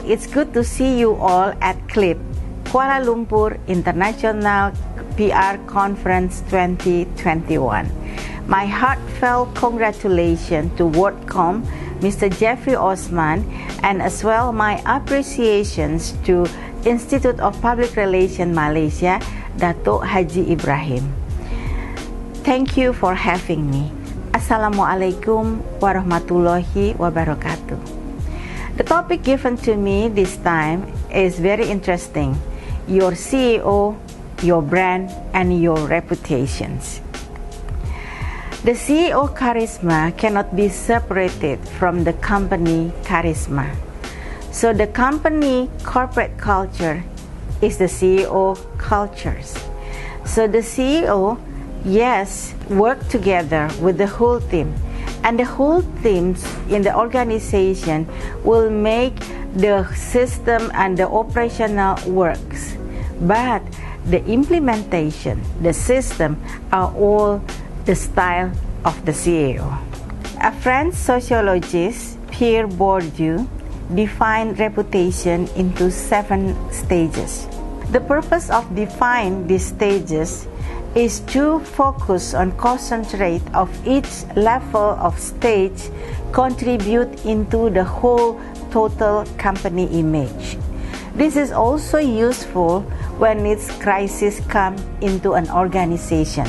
it's good to see you all at CLIP, Kuala Lumpur International PR Conference 2021. My heartfelt congratulations to WorldCom, Mr. Jeffrey Osman, and as well my appreciations to Institute of Public Relations Malaysia, Dato' Haji Ibrahim. Thank you for having me. Assalamualaikum warahmatullahi wabarakatuh. The topic given to me this time is very interesting. Your CEO, your brand, and your reputations. The CEO charisma cannot be separated from the company charisma. So the company corporate culture is the CEO cultures. So the CEO, yes, work together with the whole team, and the whole teams in the organization will make the system and the operational works. But the implementation, the system are all the style of the CEO. A French sociologist, Pierre Bourdieu, defined reputation into 7 stages. The purpose of defining these stages is to focus on concentrate of each level of stage contribute into the whole total company image. This is also useful when its crisis come into an organization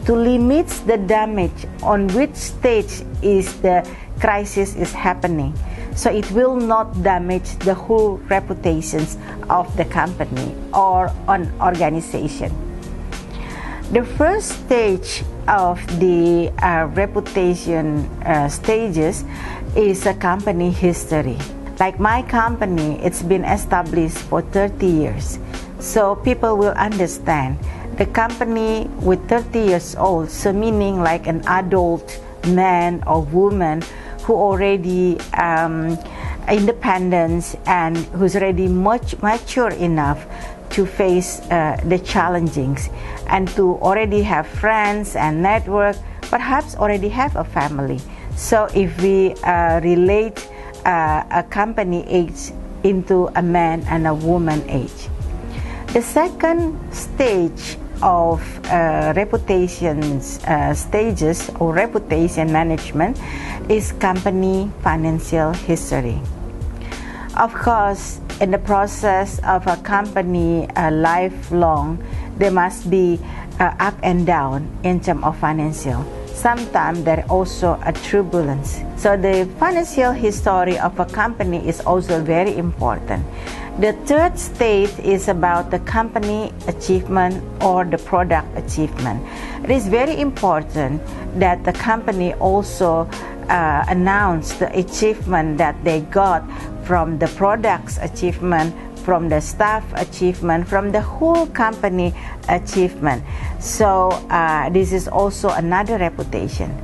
to limit the damage on which stage is the crisis is happening, so it will not damage the whole reputations of the company or an organization. The first stage of the reputation stages is a company history. Like my company, it's been established for 30 years. So people will understand the company with 30 years old, so meaning like an adult man or woman who already independent and who's already much mature enough to face the challenges and to already have friends and network, perhaps already have a family. So if we relate a company age into a man and a woman age. The second stage of reputation stages or reputation management is company financial history. Of course, in the process of a company lifelong, there must be up and down in terms of financial. Sometimes there also a turbulence. So the financial history of a company is also very important. The third stage is about the company achievement or the product achievement. It is very important that the company also announce the achievement that they got from the products achievement, from the staff achievement, from the whole company achievement. So this is also another reputation.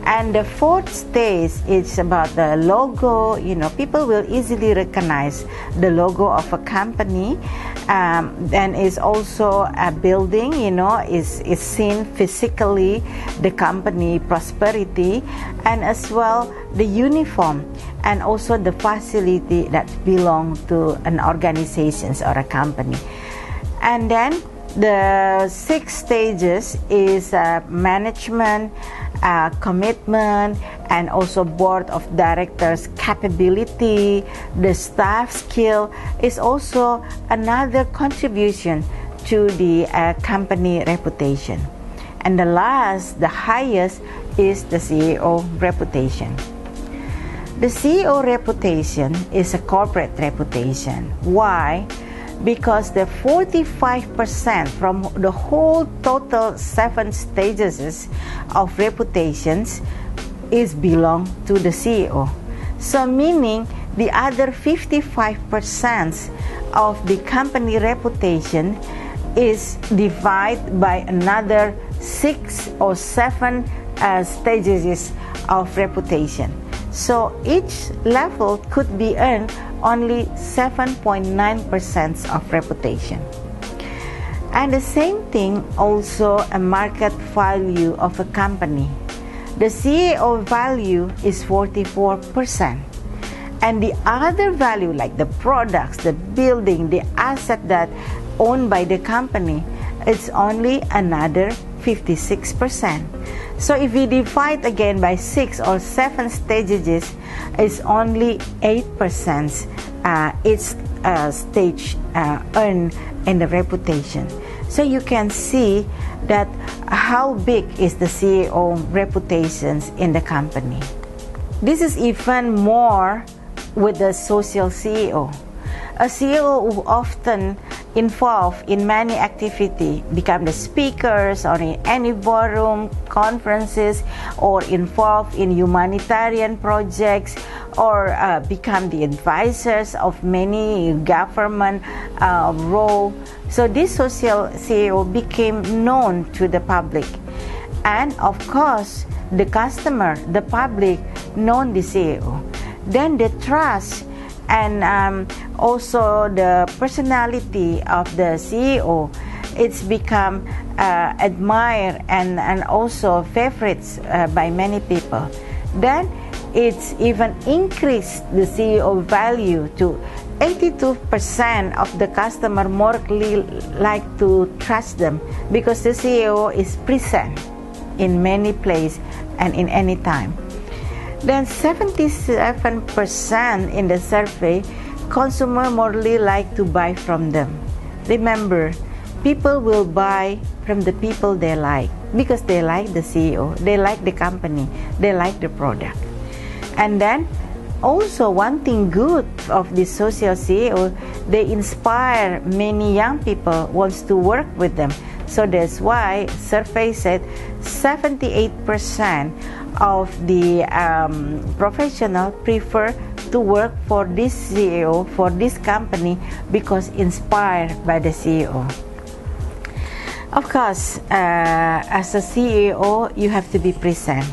And the fourth stage is about the logo. You know, people will easily recognize the logo of a company. Then is also a building, you know, is seen physically, the company prosperity, and as well the uniform and also the facility that belong to an organization or a company. And then the 6 stages is management, commitment, and also board of directors capability. The staff skill is also another contribution to the company reputation. And the last, the highest, is the CEO reputation. The CEO reputation is a corporate reputation. Why? Because the 45% from the whole total 7 stages of reputations is belong to the CEO. So meaning the other 55% of the company reputation is divided by another 6 or 7 stages of reputation. So each level could be earned only 7.9% of reputation. And the same thing also a market value of a company. The CEO value is 44%. And the other value, like the products, the building, the asset that owned by the company, it's only another 56%. So if we divide again by 6 or 7 stages, it's only 8% each stage earned in the reputation. So you can see that how big is the CEO reputations in the company. This is even more with the social CEO. A CEO who often involved in many activities, become the speakers or in any forum, conferences, or involved in humanitarian projects, or become the advisors of many government role. So this social CEO became known to the public. And of course, the customer, the public, known the CEO. Then the trust and also the personality of the CEO, it's become admired and also favorites by many people. Then it's even increased the CEO value to 82% of the customer more like to trust them because the CEO is present in many places and in any time. Then 77% in the survey, consumer morely like to buy from them. Remember, people will buy from the people they like because they like the CEO, they like the company, they like the product. And then also one thing good of the social CEO, they inspire many young people wants to work with them. So that's why survey said 78% of the professional prefer to work for this CEO, for this company, because inspired by the CEO. Of course, as a CEO, you have to be present.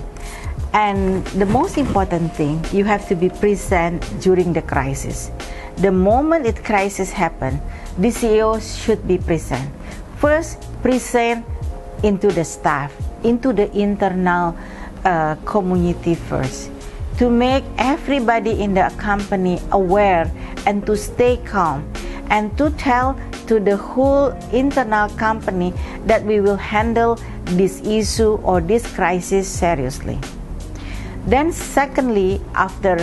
And the most important thing, you have to be present during the crisis. The moment a crisis happens, the CEO should be present. First, present into the staff, into the internal community first, to make everybody in the company aware and to stay calm and to tell to the whole internal company that we will handle this issue or this crisis seriously. Then secondly, after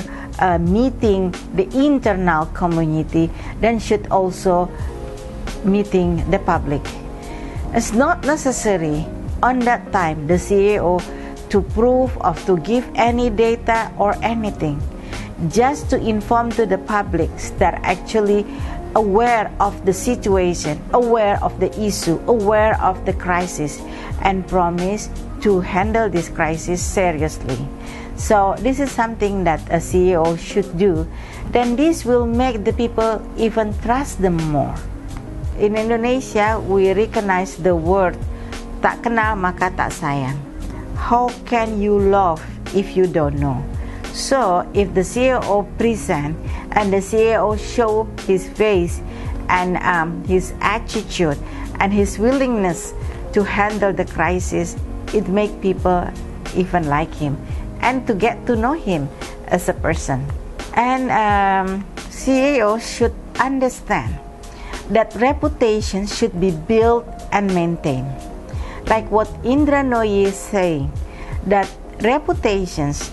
meeting the internal community, then should also meeting the public. It's not necessary on that time the CEO to prove or to give any data or anything, just to inform to the public that actually aware of the situation, aware of the issue, aware of the crisis, and promise to handle this crisis seriously. So this is something that a CEO should do. Then this will make the people even trust them more. In Indonesia, we recognize the word tak kenal maka tak sayang. How can you love if you don't know? So if the CEO present and the CEO show his face and his attitude and his willingness to handle the crisis, it make people even like him and to get to know him as a person. And CEO should understand that reputation should be built and maintained. Like what Indra Nooyi is saying, that reputations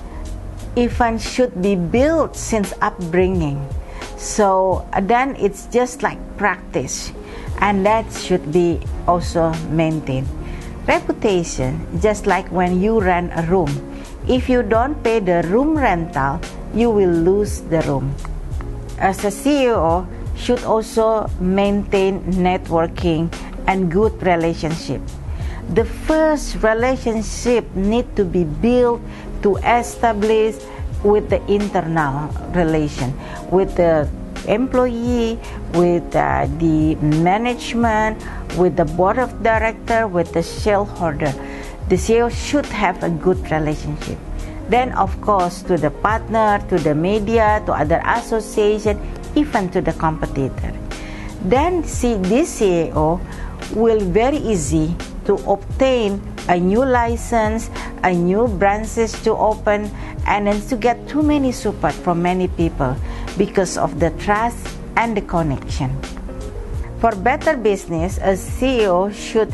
even should be built since upbringing. So then it's just like practice, and that should be also maintained. Reputation, just like when you rent a room, if you don't pay the room rental, you will lose the room. As a CEO, should also maintain networking and good relationship. The first relationship need to be built to establish with the internal relation, with the employee, with the management, with the board of director, with the shareholder. The CEO should have a good relationship. Then of course to the partner, to the media, to other association, even to the competitor. Then this CEO will very easy to obtain a new license, a new branches to open, and then to get too many support from many people because of the trust and the connection. For better business, a CEO should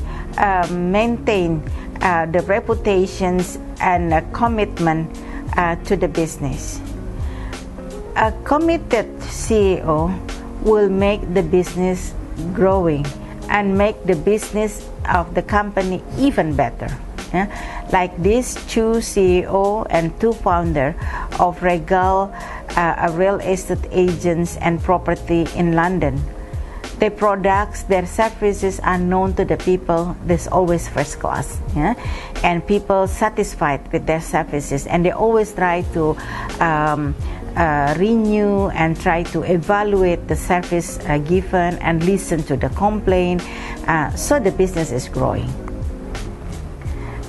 maintain the reputations and commitment to the business. A committed CEO will make the business growing and make the business of the company even better. Like these two CEO and two founder of Regal, a real estate agents and property in London. Their products, their services are known to the people. There's always first class, and people satisfied with their services, and they always try to renew and try to evaluate the service given and listen to the complaint, so the business is growing.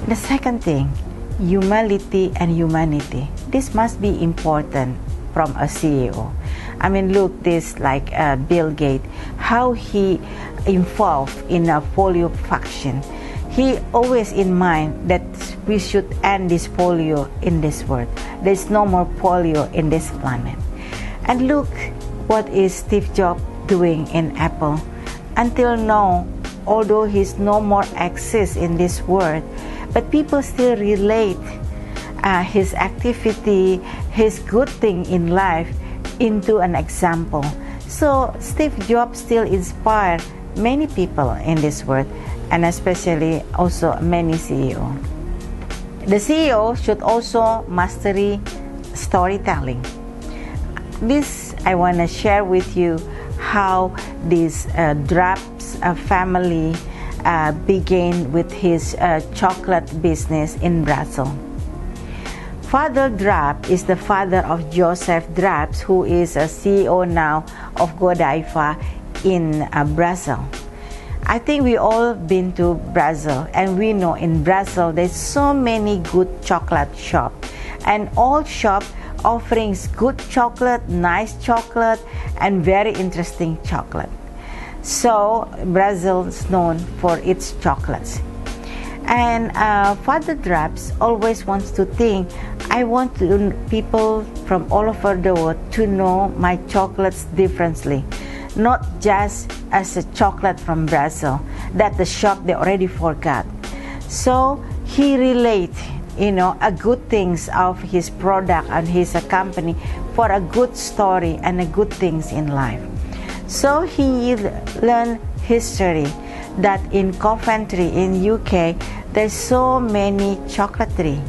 The second thing, humility and humanity. This must be important from a CEO. I mean, look, this like Bill Gates, how he involved in a polio faction. He always in mind that we should end this polio in this world. There's no more polio in this planet. And look what is Steve Jobs doing in Apple. Until now, although he's no more exists in this world, but people still relate his activity, his good thing in life into an example. So Steve Jobs still inspires many people in this world, and especially also many CEO. The CEO should also mastery storytelling. This I want to share with you how this Draps family began with his chocolate business in Brazil. Father Drap is the father of Joseph Draps, who is a CEO now of Godiva in Brazil. I think we all been to Brazil, and we know in Brazil there's so many good chocolate shops, and all shops offering good chocolate, nice chocolate, and very interesting chocolate. So Brazil is known for its chocolates. And Father Draps always wants to think, I want people from all over the world to know my chocolates differently, not just as a chocolate from Brazil that the shop they already forgot. So he relate, a good things of his product and his company for a good story and a good things in life. So he learned history that in Coventry in UK there's so many chocolate tree,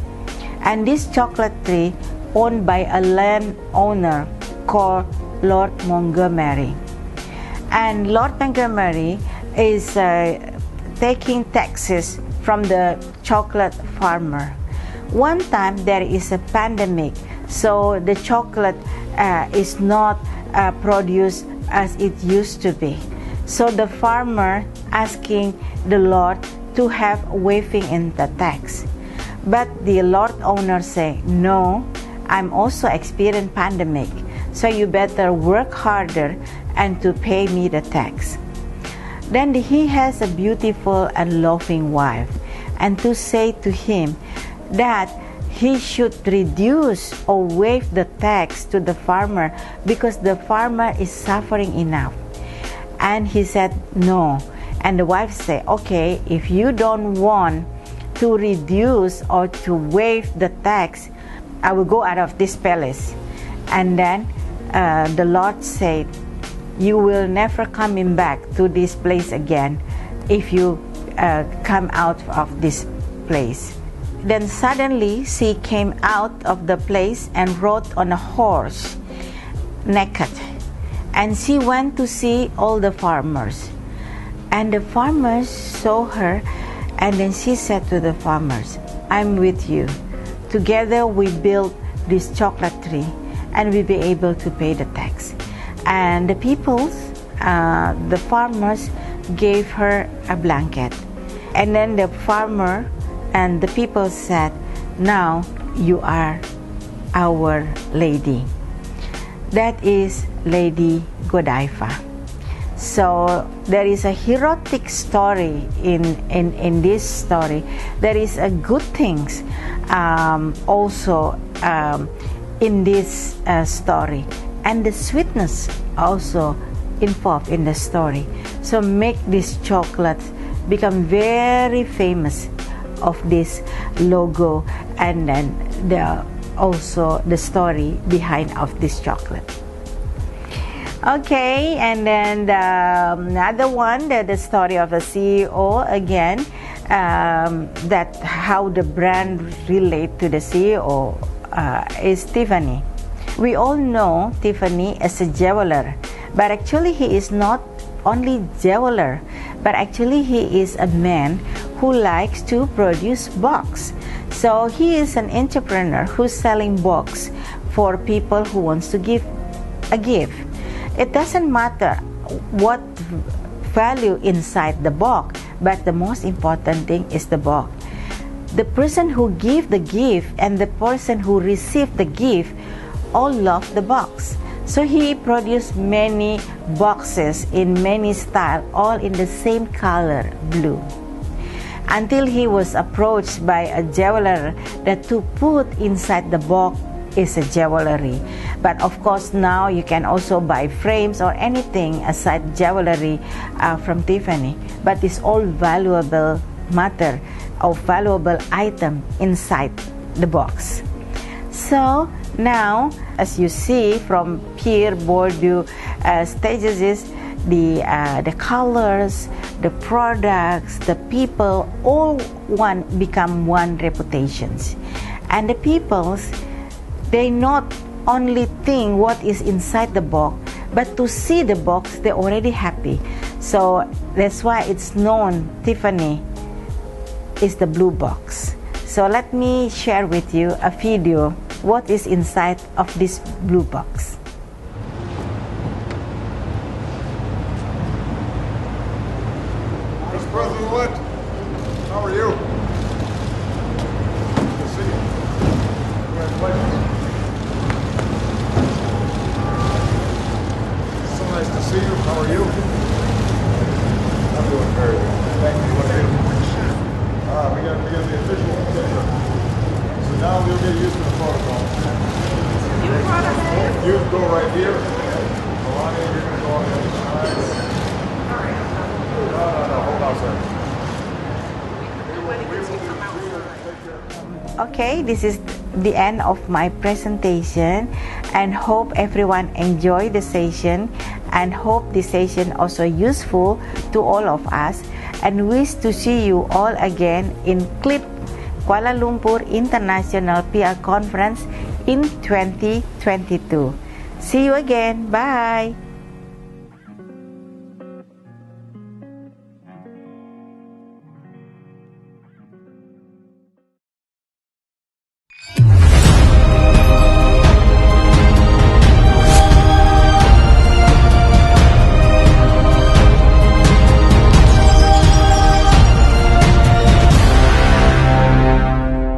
and this chocolate tree owned by a landowner called Lord Montgomery, and Lord Montgomery is taking taxes from the chocolate farmer. One time there is a pandemic, so the chocolate is not produced as it used to be. So the farmer asking the Lord to have waiving in the tax. But the Lord owner say, no, I'm also experiencing pandemic, so you better work harder and to pay me the tax. Then he has a beautiful and loving wife, and to say to him that he should reduce or waive the tax to the farmer because the farmer is suffering enough. And he said no. And the wife said, okay, if you don't want to reduce or to waive the tax, I will go out of this palace. And then the Lord said, you will never coming back to this place again if you come out of this place. Then suddenly she came out of the place and rode on a horse, naked. And she went to see all the farmers. And the farmers saw her, and then she said to the farmers, I'm with you. Together we build this chocolate tree, and we'll be able to pay the tax. And the people, the farmers gave her a blanket. And then the farmer and the people said, now you are our lady. That is Lady Godiva. So there is a heroic story in this story. There is a good things also in this story, and the sweetness also involved in the story. So make this chocolate become very famous of this logo, and then also the story behind of this chocolate. Okay, and then the other one, the story of a CEO again, that how the brand relate to the CEO is Tiffany. We all know Tiffany as a jeweler, but actually he is not only jeweler, but actually he is a man who likes to produce box. So he is an entrepreneur who's selling box for people who wants to give a gift. It doesn't matter what value inside the box, but the most important thing is the box. The person who give the gift and the person who received the gift all love the box. So he produced many boxes in many styles, all in the same color, blue. Until he was approached by a jeweler that to put inside the box is a jewelry. But of course now you can also buy frames or anything aside jewelry from Tiffany. But it's all valuable matter or valuable item inside the box. So now, as you see from here, Bordeaux stages is the colors, the products, the people, all one become one reputations. And the peoples, they not only think what is inside the box, but to see the box, they're already happy. So that's why it's known Tiffany is the blue box. So let me share with you a video what is inside of this blue box. Mr. President, how are you? Good to see you. Congratulations. So nice to see you. How are you? I'm doing very well. Thank you. What are you? We got the official picture. So now we'll get used to the protocol. You go right here. Melania, you're going to go on the other side. No, hold on, sir. Okay, this is the end of my presentation, and hope everyone enjoyed the session, and hope the session also useful to all of us, and wish to see you all again in CLIP Kuala Lumpur International PR Conference in 2022. See you again. Bye.